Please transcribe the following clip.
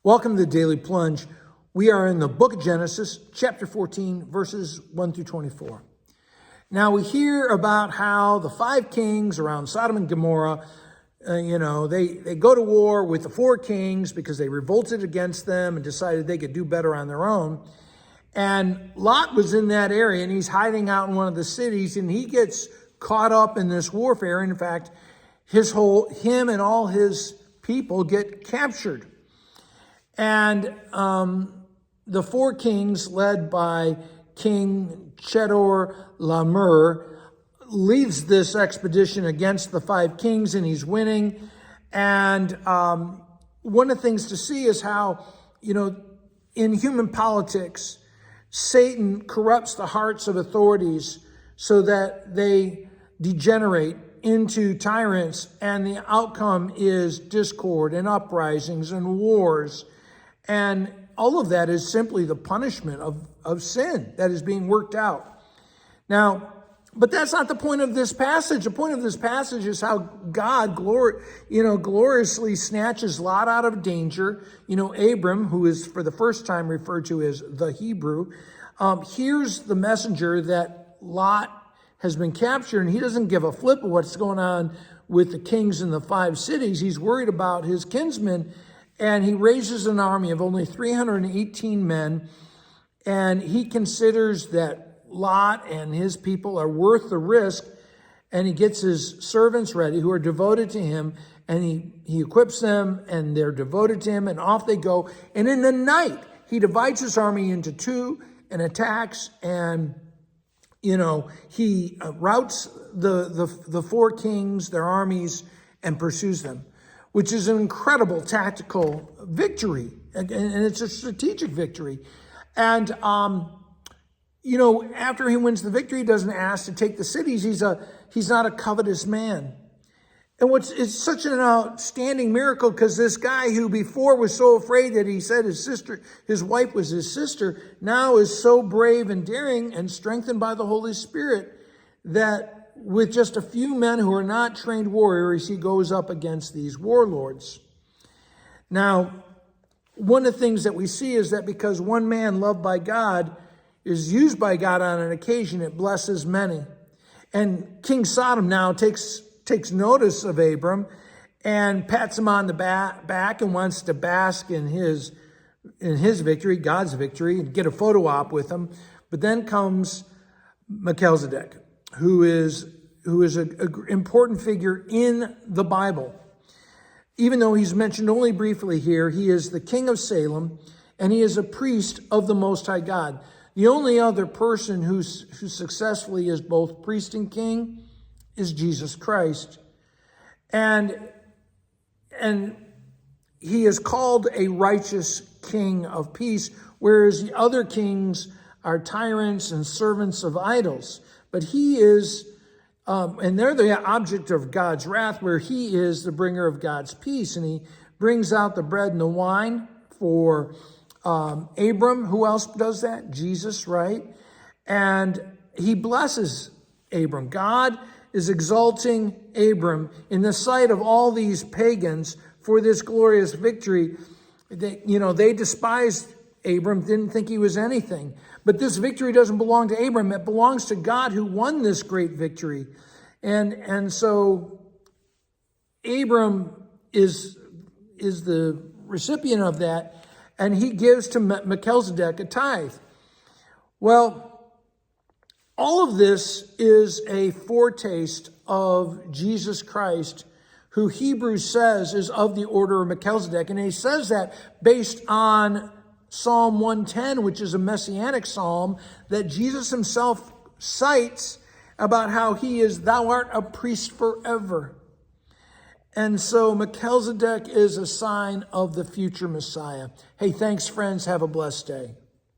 Welcome to the Daily Plunge. We are in the book of Genesis, chapter 14, verses 1 through 24. Now we hear about how the 5 kings around Sodom and Gomorrah, they go to war with the 4 kings because they revolted against them and decided they could do better on their own. And Lot was in that area, and he's hiding out in one of the cities, and he gets caught up in this warfare. In fact, him and all his people get captured. And the 4 kings, led by King Chedorlaomer, leads this expedition against the 5 kings, and he's winning. And one of the things to see is how, in human politics, Satan corrupts the hearts of authorities so that they degenerate into tyrants, and the outcome is discord and uprisings and wars. And all of that is simply the punishment of sin that is being worked out. Now, but that's not the point of this passage. The point of this passage is how God gloriously snatches Lot out of danger. Abram, who is for the first time referred to as the Hebrew, hears the messenger that Lot has been captured, and he doesn't give a flip of what's going on with the kings in the 5 cities. He's worried about his kinsmen, and he raises an army of only 318 men, and he considers that Lot and his people are worth the risk, and he gets his servants ready who are devoted to him, and he equips them, and they're devoted to him, and off they go. And in the night, he divides his army into 2 and attacks, and he routs the 4 kings, their armies, and pursues them, which is an incredible tactical victory, and it's a strategic victory. And after he wins the victory, he doesn't ask to take the cities. He's not a covetous man. And it's such an outstanding miracle, because this guy who before was so afraid that he said his wife was his sister, now is so brave and daring and strengthened by the Holy Spirit that with just a few men who are not trained warriors, he goes up against these warlords. Now, one of the things that we see is that because one man loved by God is used by God on an occasion, it blesses many. And King Sodom now takes notice of Abram and pats him on the back and wants to bask in his victory, God's victory, and get a photo op with him. But then comes Melchizedek, who is an important figure in the Bible. Even though he's mentioned only briefly here, he is the king of Salem, and he is a priest of the Most High God. The only other person who successfully is both priest and king is Jesus Christ. And he is called a righteous king of peace, whereas the other kings are tyrants and servants of idols. But he is, and they're the object of God's wrath, where he is the bringer of God's peace. And he brings out the bread and the wine for Abram. Who else does that? Jesus, right? And he blesses Abram. God is exalting Abram in the sight of all these pagans for this glorious victory. They despised Abram, didn't think he was anything. But this victory doesn't belong to Abram. It belongs to God, who won this great victory. And so Abram is the recipient of that, and he gives to Melchizedek a tithe. Well, all of this is a foretaste of Jesus Christ, who Hebrews says is of the order of Melchizedek. And he says that based on Psalm 110, which is a messianic psalm that Jesus himself cites about how thou art a priest forever. And so Melchizedek is a sign of the future Messiah. Hey, thanks, friends. Have a blessed day.